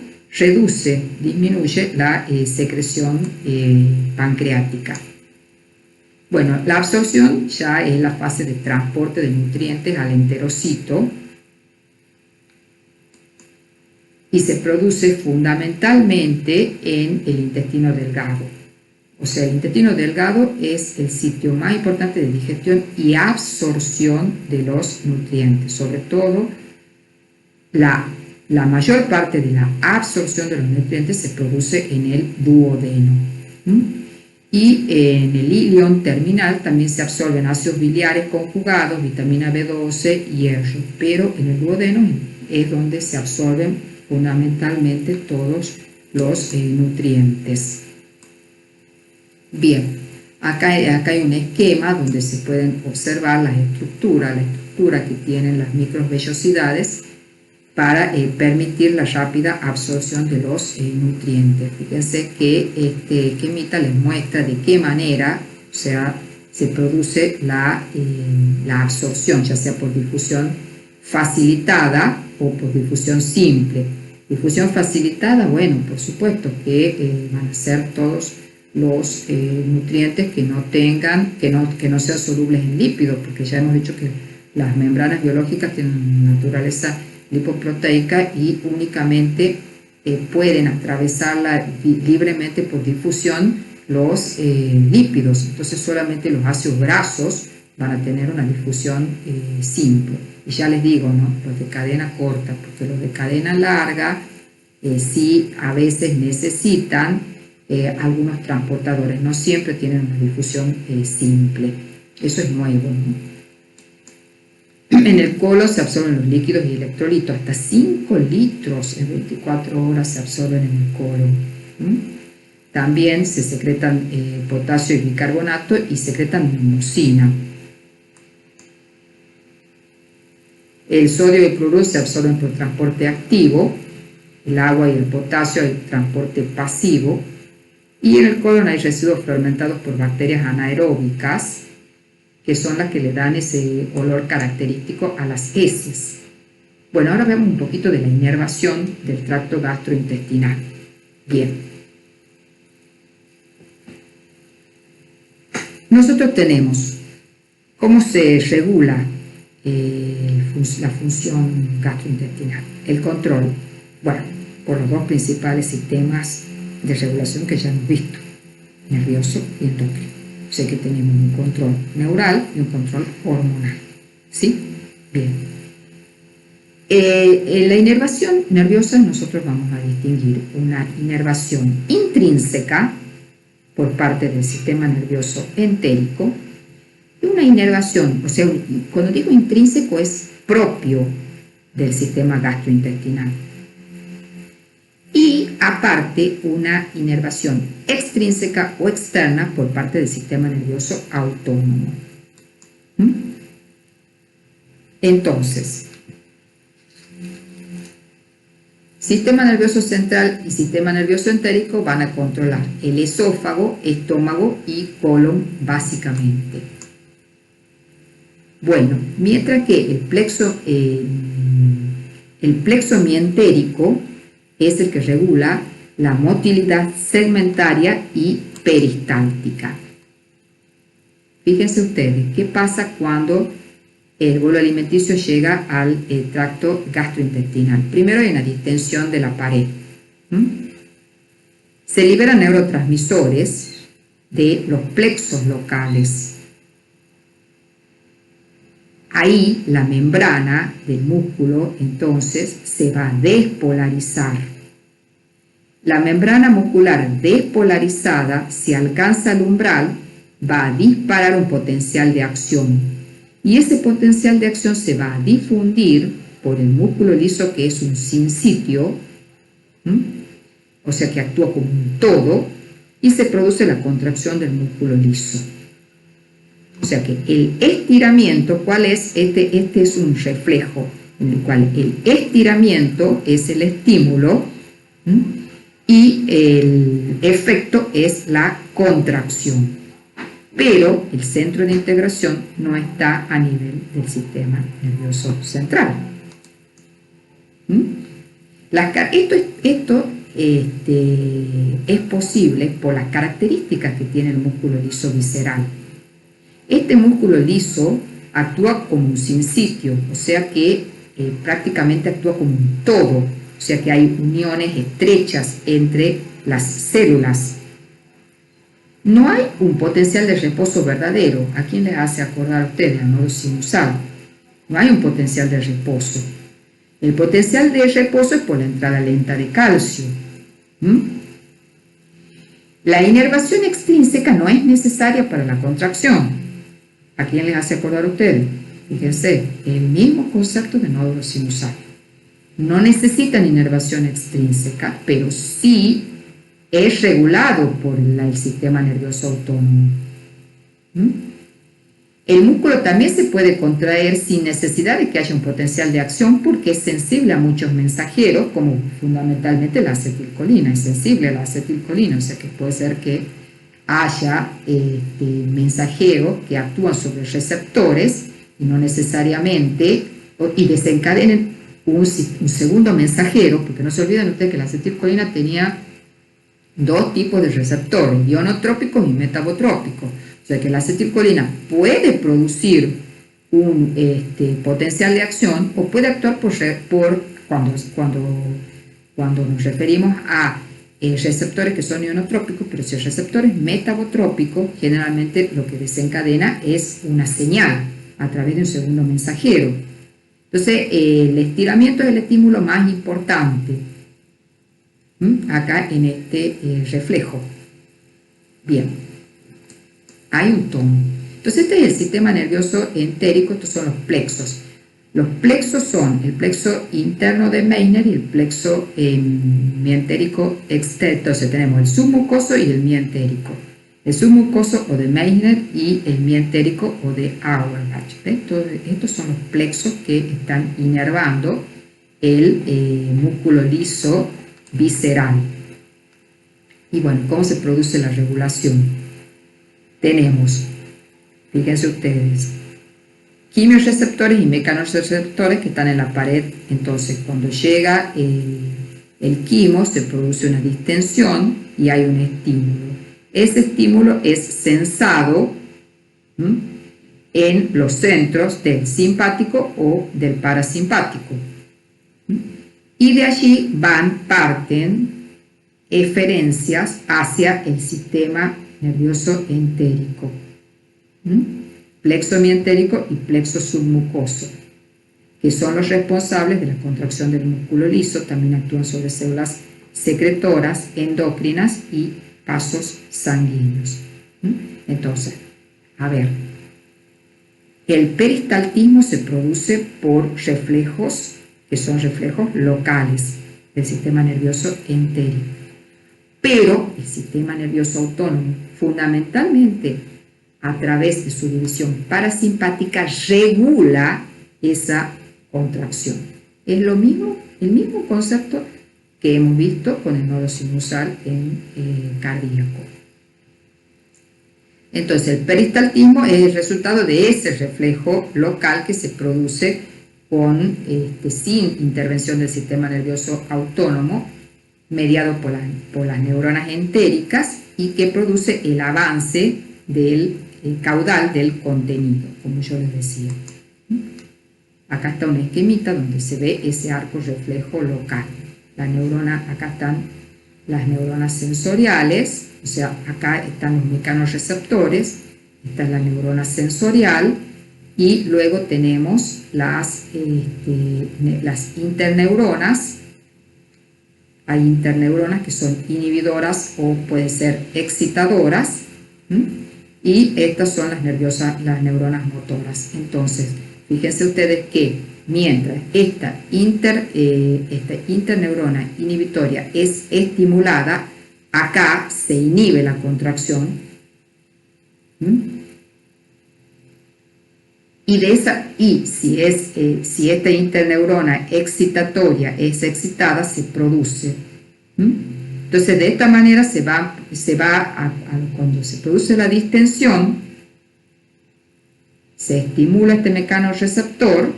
A: disminuye la secreción pancreática. Bueno, la absorción ya es la fase de transporte de nutrientes al enterocito y se produce fundamentalmente en el intestino delgado. O sea, el intestino delgado es el sitio más importante de digestión y absorción de los nutrientes. Sobre todo, la mayor parte de la absorción de los nutrientes se produce en el duodeno. Y en el ilion terminal también se absorben ácidos biliares conjugados, vitamina B12, hierro, pero en el duodeno es donde se absorben fundamentalmente todos los nutrientes. Bien, acá hay un esquema donde se pueden observar la estructura que tienen las microvellosidades para permitir la rápida absorción de los nutrientes. Fíjense que este esquemita les muestra de qué manera, o sea, se produce la absorción, ya sea por difusión facilitada o por difusión simple. Difusión facilitada, bueno, por supuesto que van a ser todos los nutrientes que no sean solubles en lípidos, porque ya hemos dicho que las membranas biológicas tienen naturaleza lipoproteica y únicamente pueden atravesarla libremente por difusión los lípidos. Entonces solamente los ácidos grasos van a tener una difusión simple. Y ya les digo, ¿no? Los de cadena corta, porque los de cadena larga sí a veces necesitan algunos transportadores, no siempre tienen una difusión simple. Eso es nuevo, ¿no? En el colon se absorben los líquidos y electrolitos, hasta 5 litros en 24 horas se absorben en el colon. También se secretan potasio y bicarbonato y secretan mucina. El sodio y el cloruro se absorben por transporte activo, el agua y el potasio el transporte pasivo, y en el colon hay residuos fermentados por bacterias anaeróbicas, que son las que le dan ese olor característico a las heces. Bueno, ahora veamos un poquito de la inervación del tracto gastrointestinal. Bien. Nosotros tenemos cómo se regula la función gastrointestinal, el control, bueno, por los dos principales sistemas de regulación que ya hemos visto, nervioso y endocrino. O sea que tenemos un control neural y un control hormonal. ¿Sí? Bien. En la inervación nerviosa nosotros vamos a distinguir una inervación intrínseca por parte del sistema nervioso entérico y una inervación, o sea, cuando digo intrínseco es propio del sistema gastrointestinal. Y aparte una inervación extrínseca o externa por parte del sistema nervioso autónomo. Entonces, sistema nervioso central y sistema nervioso entérico van a controlar el esófago, estómago y colon básicamente. Bueno, mientras que el plexo mientérico es el que regula la motilidad segmentaria y peristáltica. Fíjense ustedes, ¿qué pasa cuando el bolo alimenticio llega al tracto gastrointestinal? Primero hay una distensión de la pared. Se liberan neurotransmisores de los plexos locales. Ahí la membrana del músculo entonces se va a despolarizar. La membrana muscular despolarizada, si alcanza el umbral, va a disparar un potencial de acción. Y ese potencial de acción se va a difundir por el músculo liso, que es un sinsitio, o sea que actúa como un todo, y se produce la contracción del músculo liso. O sea que el estiramiento, ¿cuál es? Este es un reflejo, en el cual el estiramiento es el estímulo y el efecto es la contracción. pero el centro de integración no está a nivel del sistema nervioso central. Esto es posible por las características que tiene el músculo liso visceral. Este músculo liso actúa como un sinsitio, o sea que prácticamente actúa como un todo, o sea que hay uniones estrechas entre las células. No hay un potencial de reposo verdadero. ¿A quién le hace acordar a ustedes? Al nodo sinusal. No hay un potencial de reposo. El potencial de reposo es por la entrada lenta de calcio. La inervación extrínseca no es necesaria para la contracción. ¿A quién les hace acordar a ustedes? Fíjense, el mismo concepto de nódulo sinusal. No necesitan inervación extrínseca, pero sí es regulado por el sistema nervioso autónomo. El músculo también se puede contraer sin necesidad de que haya un potencial de acción porque es sensible a muchos mensajeros, como fundamentalmente la acetilcolina. Es sensible a la acetilcolina, o sea que puede ser que haya mensajeros que actúan sobre receptores y no necesariamente, y desencadenen un segundo mensajero, porque no se olviden ustedes que la acetilcolina tenía dos tipos de receptores, ionotrópicos y metabotrópicos. O sea que la acetilcolina puede producir un potencial de acción o puede actuar cuando nos referimos a receptores que son ionotrópicos, pero si el receptor es metabotrópico, generalmente lo que desencadena es una señal a través de un segundo mensajero. Entonces, el estiramiento es el estímulo más importante acá en este reflejo. Bien, hay un tono. Entonces, este es el sistema nervioso entérico, estos son los plexos. Los plexos son el plexo interno de Meissner y el plexo mientérico externo. Entonces, tenemos el submucoso y el mientérico. El submucoso o de Meissner y el mientérico o de Auerbach. Estos son los plexos que están inervando el músculo liso visceral. Y bueno, ¿cómo se produce la regulación? Tenemos, fíjense ustedes, quimiorreceptores y mecanorreceptores que están en la pared. Entonces, cuando llega el quimo, se produce una distensión y hay un estímulo. Ese estímulo es sensado en los centros del simpático o del parasimpático. Y de allí parten eferencias hacia el sistema nervioso entérico. Plexo mientérico y plexo submucoso, que son los responsables de la contracción del músculo liso. También actúan sobre células secretoras, endocrinas y vasos sanguíneos. Entonces, a ver, el peristaltismo se produce por reflejos que son reflejos locales del sistema nervioso entérico. Pero el sistema nervioso autónomo, fundamentalmente a través de su división parasimpática, regula esa contracción. Es lo mismo, el mismo concepto que hemos visto con el nodo sinusal en cardíaco. Entonces, el peristaltismo es el resultado de ese reflejo local que se produce sin intervención del sistema nervioso autónomo, mediado por las neuronas entéricas y que produce el avance del caudal del contenido, como yo les decía. Acá está un esquemita donde se ve ese arco reflejo local. La neurona, acá están las neuronas sensoriales, o sea, acá están los mecanorreceptores, esta es la neurona sensorial, y luego tenemos las interneuronas. Hay interneuronas que son inhibidoras o pueden ser excitadoras, y estas son las neuronas motoras. Entonces, fíjense ustedes que mientras esta interneurona inhibitoria es estimulada, acá se inhibe la contracción. Y si esta interneurona excitatoria es excitada, se produce Entonces, de esta manera cuando se produce la distensión, se estimula este mecanorreceptor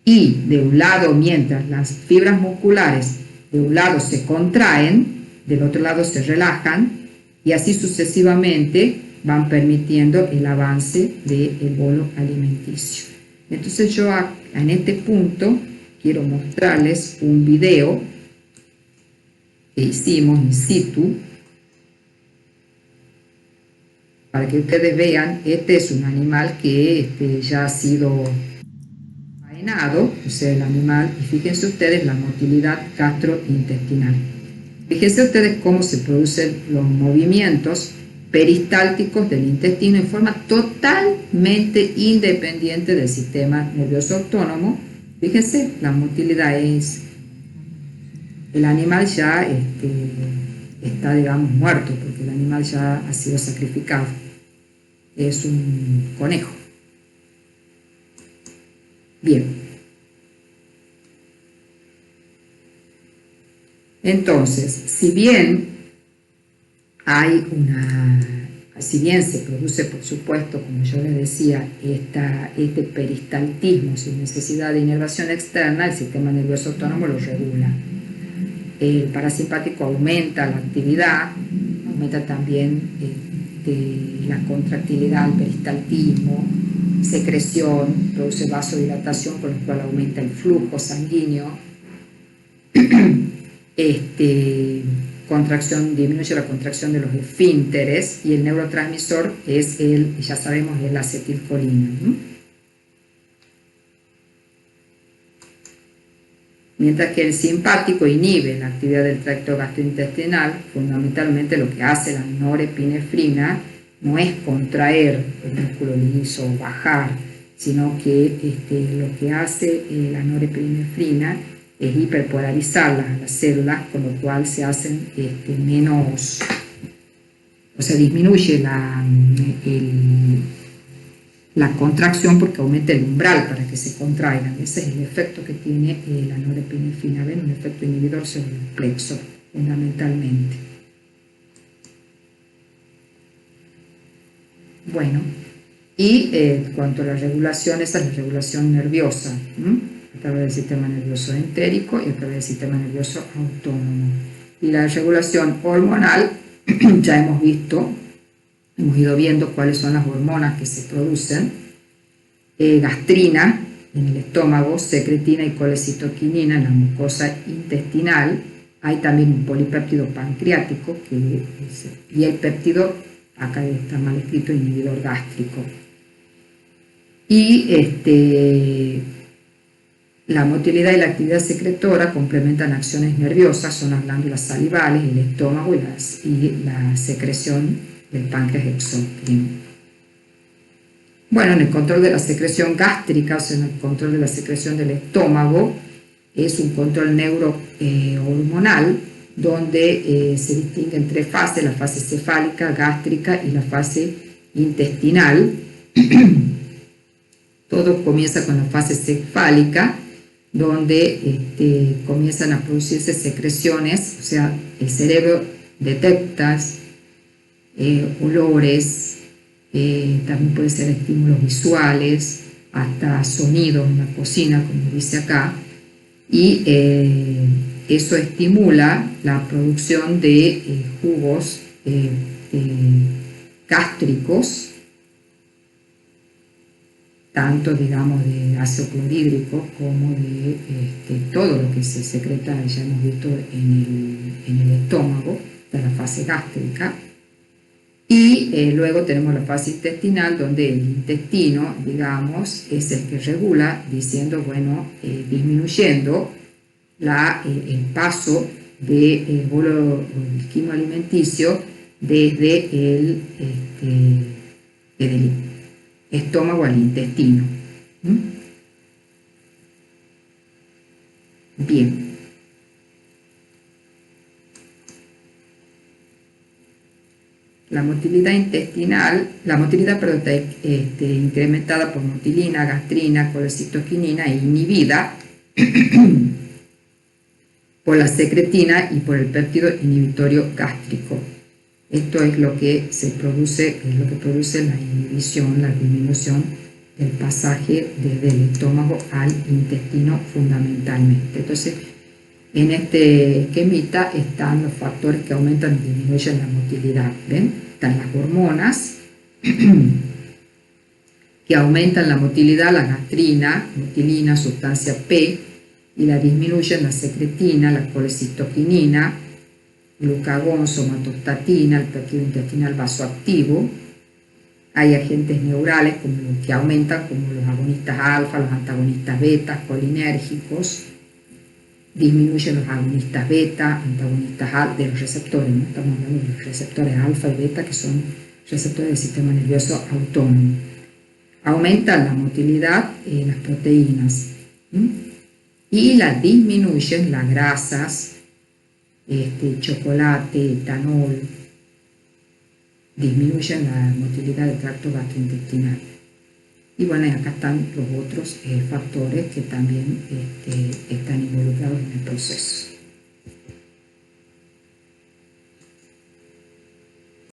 A: y de un lado, mientras las fibras musculares de un lado se contraen, del otro lado se relajan, y así sucesivamente van permitiendo el avance del bolo alimenticio. Entonces yo en este punto quiero mostrarles un video que hicimos in situ para que ustedes vean. Este es un animal que ya ha sido faenado, o sea, el animal, y fíjense ustedes la motilidad gastrointestinal. Fíjense ustedes cómo se producen los movimientos peristálticos del intestino en forma totalmente independiente del sistema nervioso autónomo. Fíjense, la motilidad es... El animal ya está, digamos, muerto, porque el animal ya ha sido sacrificado. Es un conejo. Bien. Entonces, si bien se produce, por supuesto, como yo les decía, este peristaltismo sin necesidad de inervación externa, el sistema nervioso autónomo lo regula. El parasimpático aumenta la actividad, aumenta también la contractilidad, el peristaltismo, secreción, produce vasodilatación, con lo cual aumenta el flujo sanguíneo, disminuye la contracción de los esfínteres, y el neurotransmisor es ya sabemos, es la acetilcolina, ¿no? Mientras que el simpático inhibe la actividad del tracto gastrointestinal. Fundamentalmente lo que hace la norepinefrina no es contraer el músculo liso o bajar, sino que lo que hace la norepinefrina es hiperpolarizar las células, con lo cual se hacen menos, o sea, disminuye la contracción, porque aumenta el umbral para que se contraigan. Ese es el efecto que tiene la norepinefrina. ¿Ven? Un efecto inhibidor sobre el plexo, fundamentalmente. Bueno, y cuanto a la regulación, esa es la regulación nerviosa, a través del sistema nervioso entérico y a través del sistema nervioso autónomo. Y la regulación hormonal, ya hemos ido viendo cuáles son las hormonas que se producen. Gastrina en el estómago, secretina y colecitoquinina en la mucosa intestinal. Hay también un polipéptido pancreático, y el péptido, acá está mal escrito, inhibidor gástrico. Y la motilidad y la actividad secretora complementan acciones nerviosas, son las glándulas salivales, el estómago y la secreción del páncreas exócrino. Bueno, en el control de la secreción gástrica, o sea, en el control de la secreción del estómago, es un control neurohormonal donde se distinguen tres fases: la fase cefálica, gástrica y la fase intestinal. Todo comienza con la fase cefálica, donde comienzan a producirse secreciones, o sea, el cerebro detecta olores, también puede ser estímulos visuales, hasta sonidos en la cocina, como dice acá, y eso estimula la producción de jugos gástricos, tanto, digamos, de ácido clorhídrico como de todo lo que se secreta, ya hemos visto, en el estómago, de la fase gástrica. Y luego tenemos la fase intestinal, donde el intestino, digamos, es el que regula, diciendo, bueno, disminuyendo el paso del bolo quimoalimenticio desde el estómago al intestino. Bien. La motilidad intestinal, está incrementada por motilina, gastrina, colecitoquinina, e inhibida por la secretina y por el péptido inhibitorio gástrico. Esto es lo que se produce, es lo que produce la inhibición, la disminución del pasaje desde el estómago al intestino fundamentalmente. Entonces, en este esquemita están los factores que aumentan y disminuyen la motilidad. ¿Ven? Están las hormonas que aumentan la motilidad, la gastrina, motilina, sustancia P, y la disminuyen la secretina, la colecistoquinina, glucagón, somatostatina, el péptido intestinal vasoactivo. Hay agentes neurales como los que aumentan, como los agonistas alfa, los antagonistas beta, colinérgicos. Disminuyen los agonistas beta, antagonistas alfa, de los receptores, ¿no? Estamos hablando de los receptores alfa y beta, que son receptores del sistema nervioso autónomo. Aumentan la motilidad en las proteínas, y las disminuyen las grasas, chocolate, etanol, disminuyen la motilidad del tracto gastrointestinal. Y bueno, acá están los otros factores que también están involucrados en el proceso.